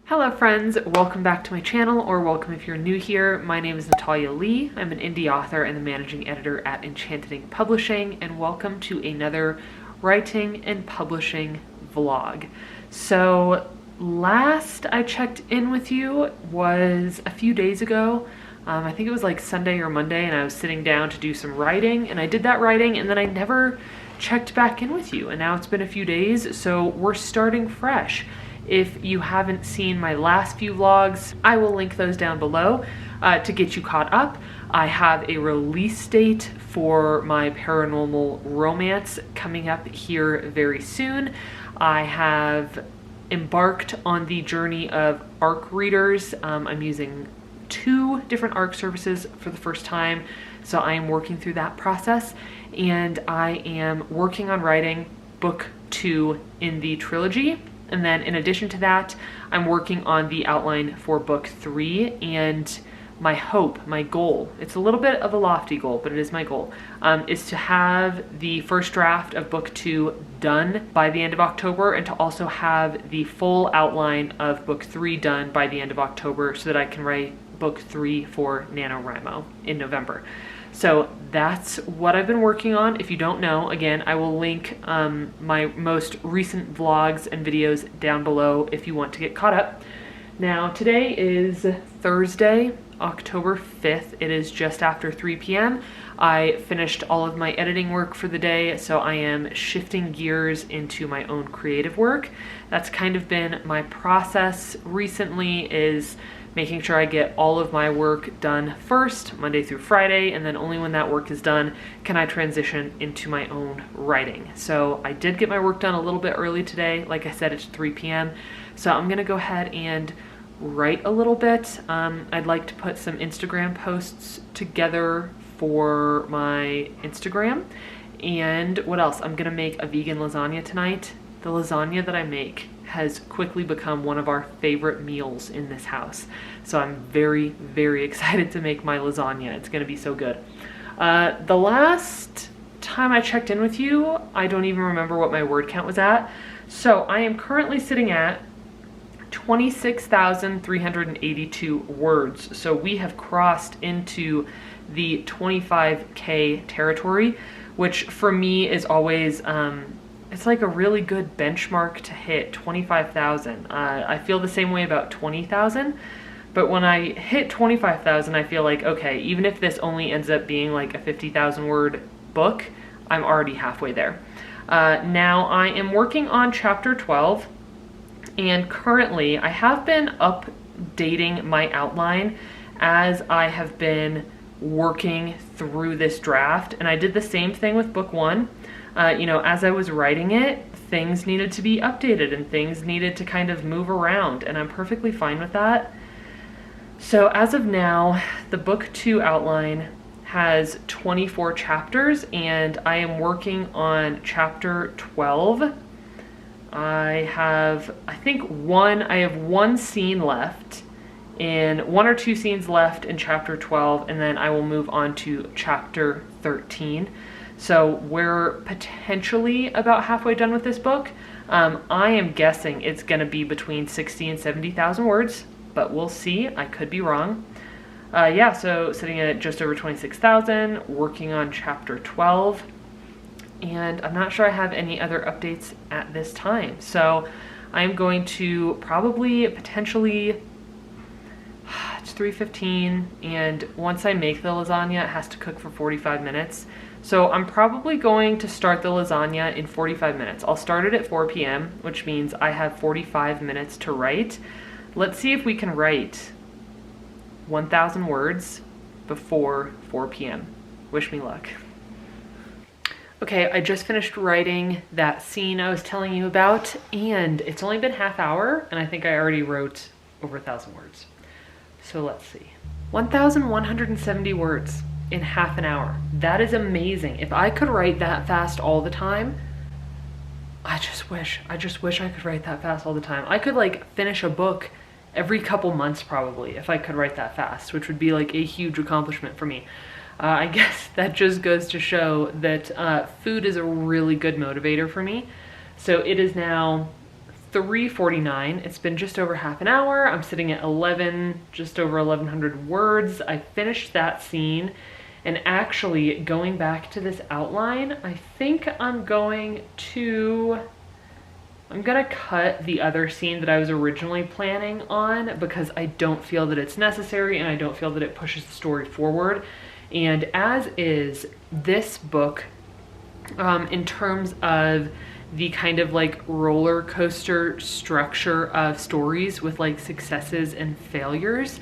Hello friends, welcome back to my channel, or welcome if you're new here. My name is Natalia Leigh. I'm an indie author and the managing editor at Enchanted Ink Publishing, and welcome to another writing and publishing vlog. So last I checked in with you was a few days ago. I think it was like Sunday or Monday, and I was sitting down to do some writing, and I did that writing, and then I never checked back in with you, and now it's been a few days, so we're starting fresh. If you haven't seen my last few vlogs, I will link those down below to get you caught up. I have a release date for my paranormal romance coming up here very soon. I have embarked on the journey of ARC readers. I'm using 2 different ARC services for the first time, so I am working through that process, and I am working on writing book 2 in the trilogy. And then in addition to that, I'm working on the outline for book 3, and my hope, my goal, it's a little bit of a lofty goal, but it is my goal, is to have the first draft of book 2 done by the end of October, and to also have the full outline of book 3 done by the end of October so that I can write book 3 for NaNoWriMo in November. So that's what I've been working on. If you don't know, again, I will link my most recent vlogs and videos down below if you want to get caught up. Now, today is Thursday, October 5th. It is just after 3 p.m. I finished all of my editing work for the day, so I am shifting gears into my own creative work. That's kind of been my process recently, is making sure I get all of my work done first, Monday through Friday, and then only when that work is done can I transition into my own writing. So I did get my work done a little bit early today. Like I said, it's 3 p.m. So I'm gonna go ahead and write a little bit. I'd like to put some Instagram posts together for my Instagram. And what else? I'm gonna make a vegan lasagna tonight. The lasagna that I make has quickly become one of our favorite meals in this house. So I'm very, very excited to make my lasagna. It's gonna be so good. The last time I checked in with you, I don't even remember what my word count was at. So I am currently sitting at 26,382 words. So we have crossed into the 25K territory, which for me is always, it's like a really good benchmark to hit. 25,000. I feel the same way about 20,000, but when I hit 25,000, I feel like, okay, even if this only ends up being like a 50,000 word book, I'm already halfway there. Now I am working on chapter 12, and currently I have been updating my outline as I have been working through this draft, and I did the same thing with book 1. You know, as I was writing it, things needed to be updated and things needed to kind of move around, and I'm perfectly fine with that. So as of now, the book 2 outline has 24 chapters, and I am working on chapter 12. I have one scene left, and 1 or 2 scenes left in chapter 12, and then I will move on to chapter 13. So we're potentially about halfway done with this book. I am guessing it's going to be between 60 and 70,000 words, but we'll see. I could be wrong. Yeah, so sitting at just over 26,000, working on chapter 12, and I'm not sure I have any other updates at this time. So I'm going to probably potentially, it's 3:15, and once I make the lasagna, it has to cook for 45 minutes. So I'm probably going to start the lasagna in 45 minutes. I'll start it at 4 p.m., which means I have 45 minutes to write. Let's see if we can write 1,000 words before 4 p.m. Wish me luck. Okay, I just finished writing that scene I was telling you about, and it's only been half hour, and I think I already wrote over 1,000 words. So let's see. 1,170 words in half an hour. That is amazing. If I could write that fast all the time, I just wish I could write that fast all the time. I could like finish a book every couple months probably if I could write that fast, which would be like a huge accomplishment for me. I guess that just goes to show that food is a really good motivator for me. So it is now 3:49. It's been just over half an hour. I'm sitting at just over 1100 words. I finished that scene, and actually going back to this outline, I think I'm gonna cut the other scene that I was originally planning on because I don't feel that it's necessary and I don't feel that it pushes the story forward. And as is this book, in terms of the kind of like roller coaster structure of stories with like successes and failures,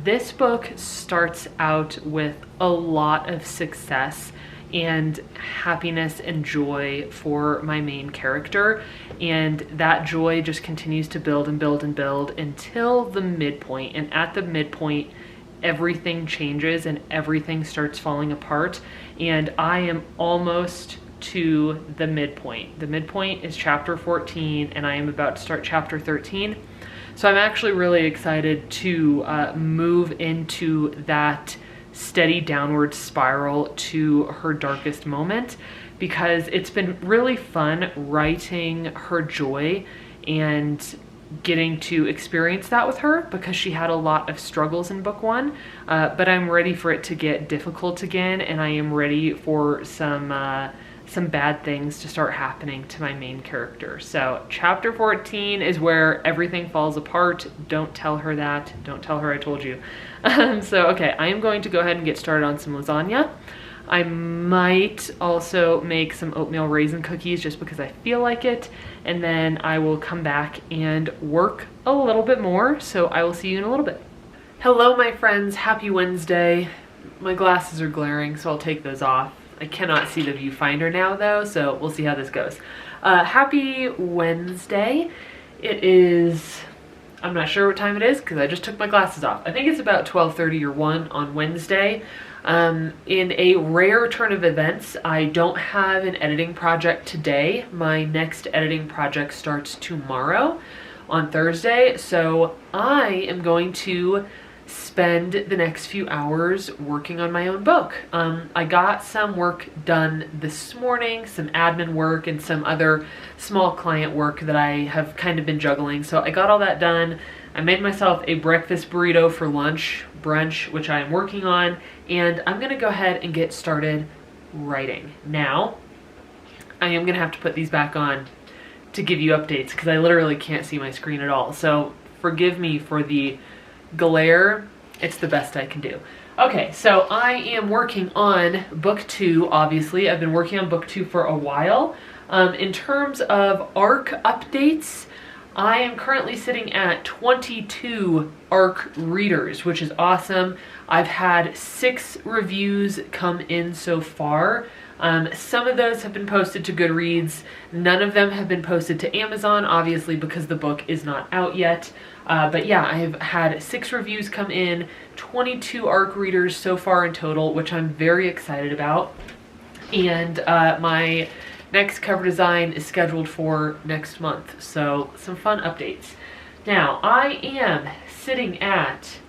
this book starts out with a lot of success and happiness and joy for my main character, and that joy just continues to build and build and build until the midpoint. And at the midpoint, everything changes and everything starts falling apart, and I am almost to the midpoint. The midpoint is chapter 14 and I am about to start chapter 13. So I'm actually really excited to move into that steady downward spiral to her darkest moment, because it's been really fun writing her joy and getting to experience that with her, because she had a lot of struggles in book one, but I'm ready for it to get difficult again, and I am ready for some bad things to start happening to my main character. So chapter 14 is where everything falls apart. Don't tell her that. Don't tell her I told you. So okay, I am going to go ahead and get started on some lasagna. I might also make some oatmeal raisin cookies just because I feel like it, and then I will come back and work a little bit more. So I will see you in a little bit. Hello my friends, happy Wednesday. My glasses are glaring, so I'll take those off. I cannot see the viewfinder now though, so we'll see how this goes. Happy Wednesday. It is, I'm not sure what time it is because I just took my glasses off. I think it's about 12:30 or 1 on Wednesday. In a rare turn of events, I don't have an editing project today. My next editing project starts tomorrow on Thursday, so I am going to spend the next few hours working on my own book. I got some work done this morning, some admin work and some other small client work that I have kind of been juggling. So I got all that done. I made myself a breakfast burrito for brunch, which I am working on, and I'm gonna go ahead and get started writing. Now, I am gonna have to put these back on to give you updates because I literally can't see my screen at all. So forgive me for the glare. It's the best I can do. Okay, so I am working on book 2, obviously. I've been working on book 2 for a while. In terms of ARC updates, I am currently sitting at 22 ARC readers, which is awesome. I've had 6 reviews come in so far. Some of those have been posted to Goodreads. None of them have been posted to Amazon, obviously, because the book is not out yet. But yeah, I have had 6 reviews come in, 22 ARC readers so far in total, which I'm very excited about. And my next cover design is scheduled for next month, so some fun updates. Now, I am sitting at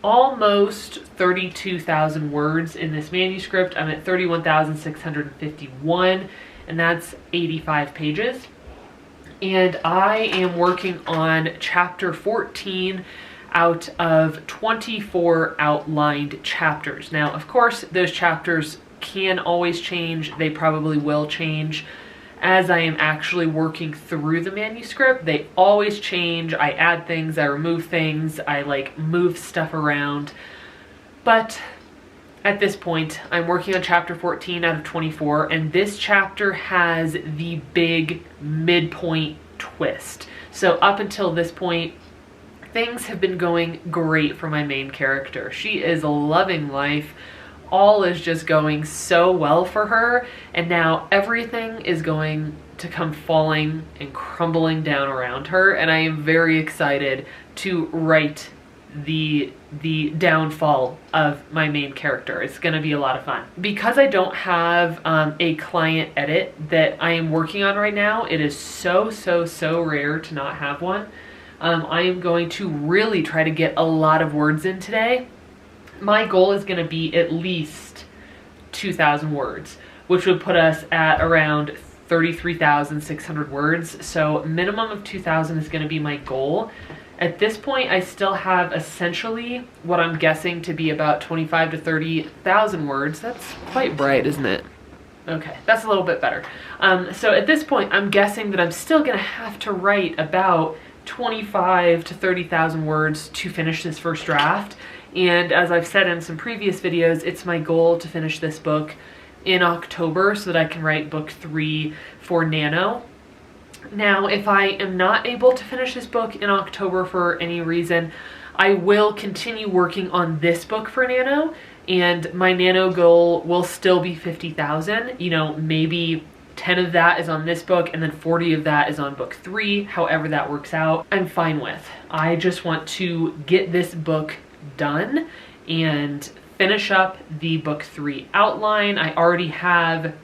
almost 32,000 words in this manuscript. I'm at 31,651, and that's 85 pages. And I am working on chapter 14 out of 24 outlined chapters. Now, of course, those chapters can always change. They probably will change as I am actually working through the manuscript. They always change. I add things, I remove things, I like move stuff around. But at this point, I'm working on chapter 14 out of 24, and this chapter has the big midpoint twist. So up until this point, things have been going great for my main character. She is loving life. All is just going so well for her, and now everything is going to come falling and crumbling down around her, and I am very excited to write the downfall of my main character. It's gonna be a lot of fun. Because I don't have a client edit that I am working on right now, it is so rare to not have one. I am going to really try to get a lot of words in today. My goal is gonna be at least 2,000 words, which would put us at around 33,600 words. So minimum of 2,000 is going to be my goal. At this point, I still have essentially what I'm guessing to be about 25 to 30,000 words. That's quite bright, isn't it? Okay, that's a little bit better. So at this point, I'm guessing that I'm still gonna have to write about 25 to 30,000 words to finish this first draft. And as I've said in some previous videos, it's my goal to finish this book in October so that I can write book 3 for Nano. Now, if I am not able to finish this book in October for any reason, I will continue working on this book for Nano, and my Nano goal will still be 50,000. You know, maybe 10 of that is on this book and then 40 of that is on book 3. However that works out, I'm fine with. I just want to get this book done and finish up the book 3 outline. I already have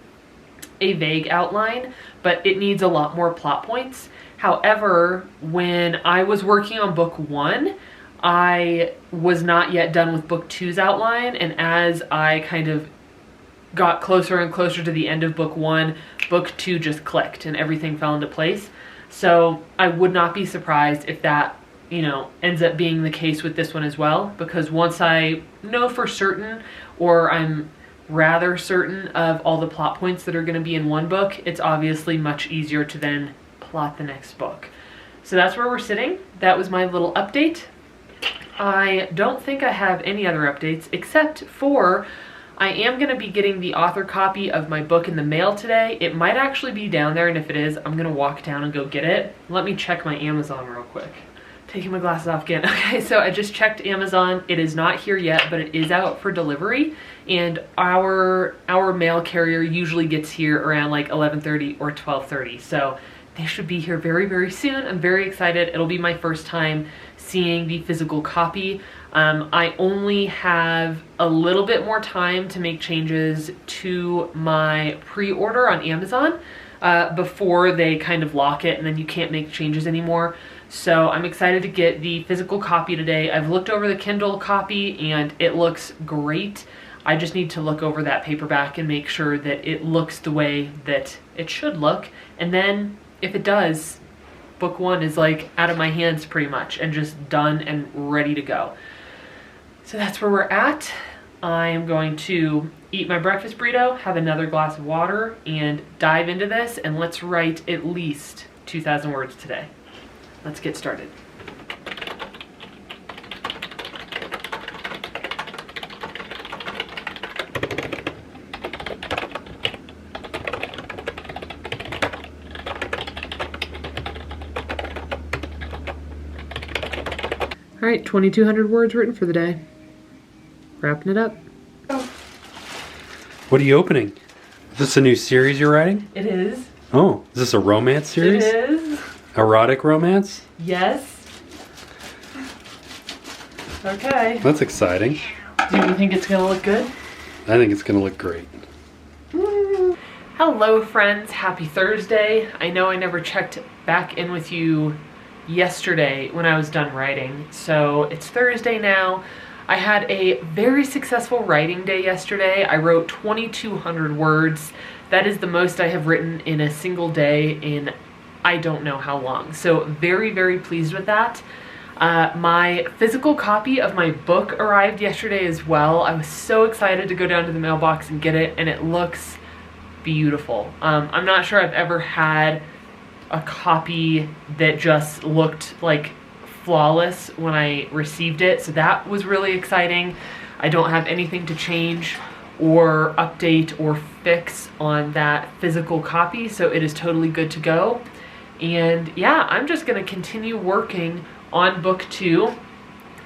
a vague outline, but it needs a lot more plot points. However, when I was working on book 1, I was not yet done with book 2's outline, and as I kind of got closer and closer to the end of book 1, book 2 just clicked and everything fell into place. So I would not be surprised if that, you know, ends up being the case with this one as well, because once I know for certain, or I'm rather certain of all the plot points that are going to be in one book, it's obviously much easier to then plot the next book. So that's where we're sitting. That was my little update. I don't think I have any other updates except for I am going to be getting the author copy of my book in the mail today. It might actually be down there, and if it is, I'm going to walk down and go get it. Let me check my Amazon real quick. Taking my glasses off again. Okay, so I just checked Amazon. It is not here yet, but it is out for delivery, and our mail carrier usually gets here around like 11:30 or 12:30. So they should be here very, very soon. I'm very excited. It'll be my first time seeing the physical copy. I only have a little bit more time to make changes to my pre-order on Amazon before they kind of lock it and then you can't make changes anymore. So I'm excited to get the physical copy today. I've looked over the Kindle copy and it looks great. I just need to look over that paperback and make sure that it looks the way that it should look. And then if it does, book 1 is like out of my hands pretty much and just done and ready to go. So that's where we're at. I am going to eat my breakfast burrito, have another glass of water, and dive into this, and let's write at least 2,000 words today. Let's get started. All right, 2,200 words written for the day. Wrapping it up. What are you opening? Is this a new series you're writing? It is. Oh, is this a romance series? It is. Erotic romance? Yes. Okay. That's exciting. Do you think it's gonna look good? I think it's gonna look great. Hello friends, happy Thursday. I know I never checked back in with you yesterday when I was done writing, so it's Thursday now. I had a very successful writing day yesterday. I wrote 2,200 words. That is the most I have written in a single day in I don't know how long. So very, very pleased with that. My physical copy of my book arrived yesterday as well. I was so excited to go down to the mailbox and get it, and it looks beautiful. I'm not sure I've ever had a copy that just looked like flawless when I received it, so that was really exciting. I don't have anything to change or update or fix on that physical copy, so it is totally good to go. And yeah, I'm just gonna continue working on book 2.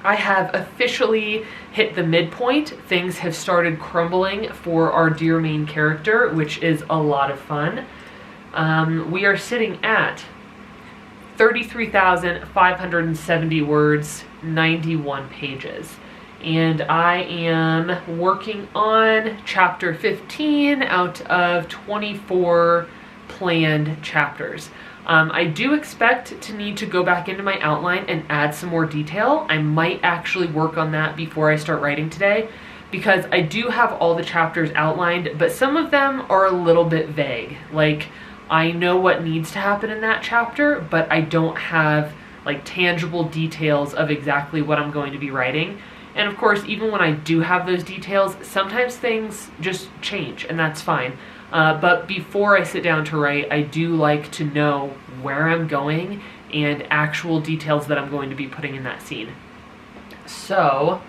I have officially hit the midpoint. Things have started crumbling for our dear main character, which is a lot of fun. We are sitting at 33,570 words, 91 pages. And I am working on chapter 15 out of 24 planned chapters. I do expect to need to go back into my outline and add some more detail. I might actually work on that before I start writing today, because I do have all the chapters outlined, but some of them are a little bit vague. Like I know what needs to happen in that chapter, but I don't have like tangible details of exactly what I'm going to be writing. And of course, even when I do have those details, sometimes things just change, and that's fine. But before I sit down to write, I do like to know where I'm going and actual details that I'm going to be putting in that scene. So,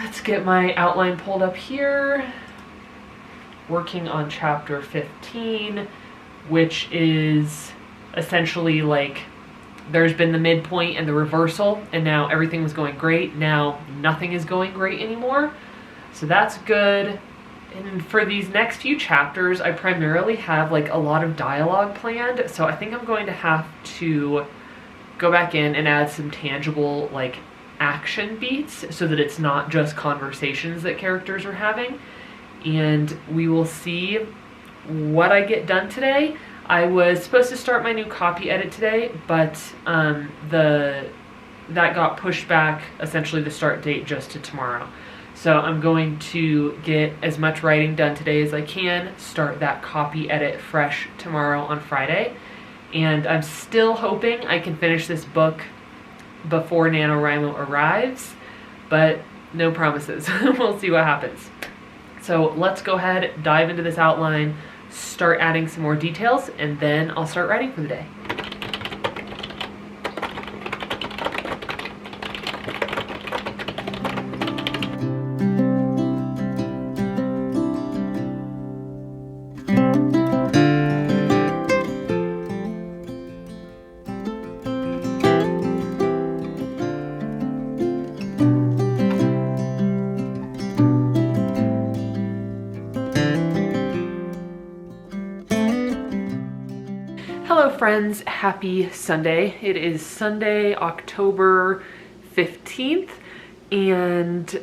let's get my outline pulled up here. Working on chapter 15, which is essentially like there's been the midpoint and the reversal, and now everything was going great. Now nothing is going great anymore. So that's good. And for these next few chapters, I primarily have like a lot of dialogue planned. So I think I'm going to have to go back in and add some tangible like action beats so that it's not just conversations that characters are having. And we will see what I get done today. I was supposed to start my new copy edit today, but that got pushed back, essentially the start date, just to tomorrow. So I'm going to get as much writing done today as I can, start that copy edit fresh tomorrow on Friday. And I'm still hoping I can finish this book before NaNoWriMo arrives, but no promises. We'll see what happens. So let's go ahead, dive into this outline, start adding some more details, and then I'll start writing for the day. Hello friends, happy Sunday. It is Sunday, October 15th, and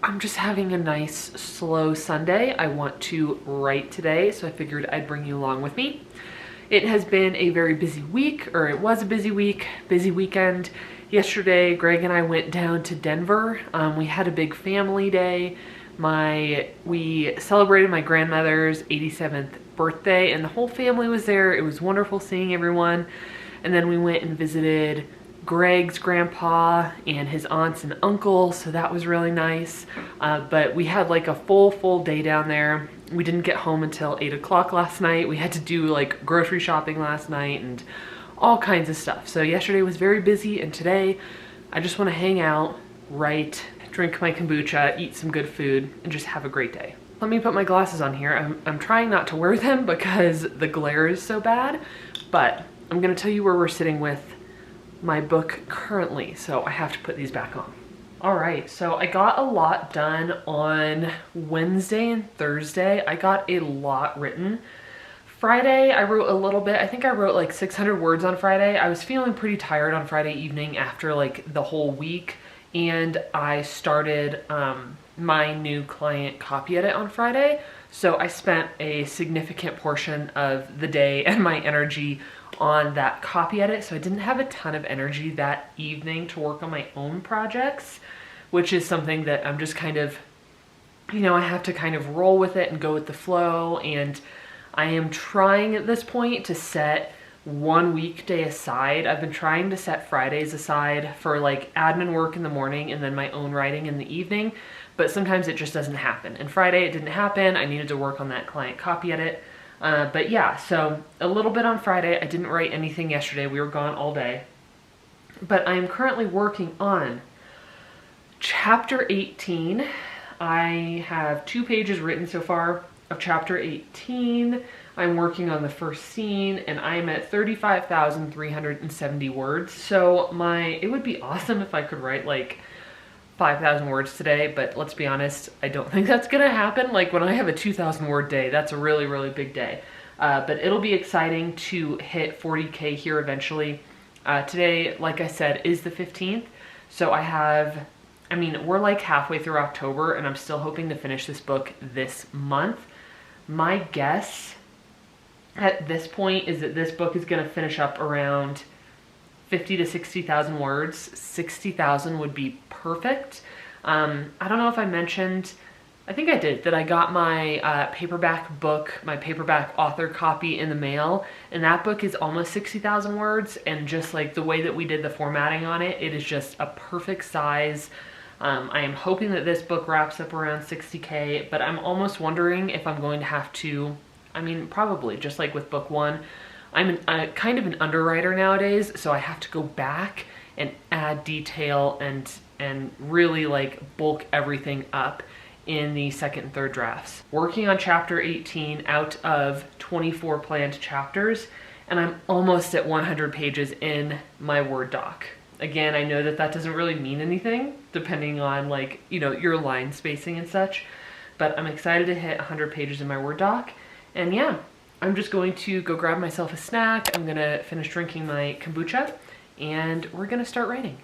I'm just having a nice slow Sunday. I want to write today, so I figured I'd bring you along with me. It has been a very busy week, or it was a busy week, busy weekend. Yesterday, Greg and I went down to Denver. We had a big family day. We celebrated my grandmother's 87th birthday, and the whole family was there. It was wonderful seeing everyone. And then we went and visited Greg's grandpa and his aunts and uncle, so that was really nice. But we had like a full day down there. We didn't get home until 8 o'clock last night. We had to do like grocery shopping last night and all kinds of stuff. So yesterday was very busy, and today I just want to hang out, write, drink my kombucha, eat some good food, and just have a great day. Let me put my glasses on here. I'm trying not to wear them because the glare is so bad, but I'm gonna tell you where we're sitting with my book currently, so I have to put these back on. All right, so I got a lot done on Wednesday and Thursday. I got a lot written. Friday, I wrote a little bit. I think I wrote like 600 words on Friday. I was feeling pretty tired on Friday evening after like the whole week, and I started my new client copy edit on Friday. So I spent a significant portion of the day and my energy on that copy edit. So I didn't have a ton of energy that evening to work on my own projects, which is something that I'm just kind of, you know, I have to kind of roll with it and go with the flow. And I am trying at this point to set one weekday aside. I've been trying to set Fridays aside for like admin work in the morning and then my own writing in the evening, but sometimes it just doesn't happen. And Friday it didn't happen. I needed to work on that client copy edit. But yeah, so a little bit on Friday. I didn't write anything yesterday. We were gone all day. But I am currently working on chapter 18. I have 2 pages written so far of chapter 18. I'm working on the first scene, and I'm at 35,370 words. So it would be awesome if I could write like 5,000 words today, but let's be honest, I don't think that's gonna happen. Like when I have a 2,000 word day, that's a really, really big day. But it'll be exciting to hit 40K here eventually. Today, like I said, is the 15th. So we're like halfway through October, and I'm still hoping to finish this book this month. My guess at this point is that this book is gonna finish up around 50 to 60,000 words. 60,000 would be perfect. I don't know if I mentioned, I think I did, that I got my paperback book, my paperback author copy in the mail, and that book is almost 60,000 words, and just like the way that we did the formatting on it, it is just a perfect size. I am hoping that this book wraps up around 60K, but I'm almost wondering if I'm going to have to, I mean, probably, just like with book one, I'm kind of an underwriter nowadays, so I have to go back and add detail and really like bulk everything up in the second and third drafts. Working on chapter 18 out of 24 planned chapters, and I'm almost at 100 pages in my Word doc. Again, I know that that doesn't really mean anything depending on like, you know, your line spacing and such, but I'm excited to hit 100 pages in my Word doc. And yeah, I'm just going to go grab myself a snack. I'm gonna finish drinking my kombucha and we're gonna start writing.